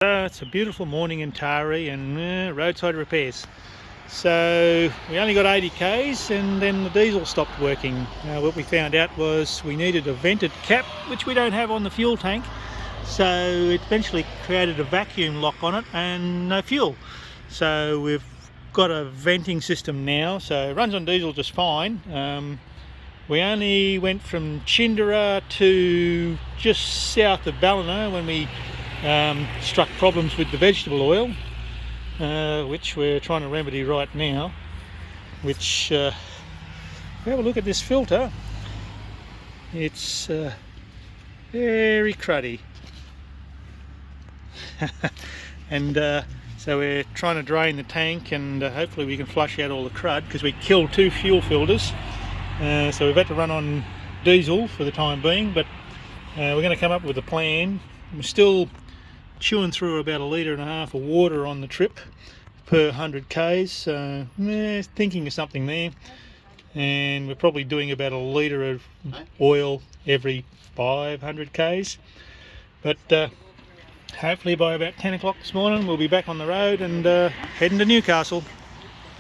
It's a beautiful morning in Taree and roadside repairs. So we only got 80 k's and then the diesel stopped working. What we found out was we needed a vented cap, which we don't have on the fuel tank. So it eventually created a vacuum lock on it and no fuel. So we've got a venting system now, so it runs on diesel just fine. We only went from Chindera to just south of Ballina when we struck problems with the vegetable oil, which we're trying to remedy right now. Which if we have a look at this filter, it's very cruddy. And so we're trying to drain the tank and hopefully we can flush out all the crud, because we killed 2 fuel filters. So we've had to run on diesel for the time being, but we're going to come up with a plan. We're still chewing through about 1.5 litres of water on the trip per 100 k's, so thinking of something there. And we're probably doing about 1 litre of oil every 500 k's. But hopefully by about 10 o'clock this morning we'll be back on the road and heading to Newcastle.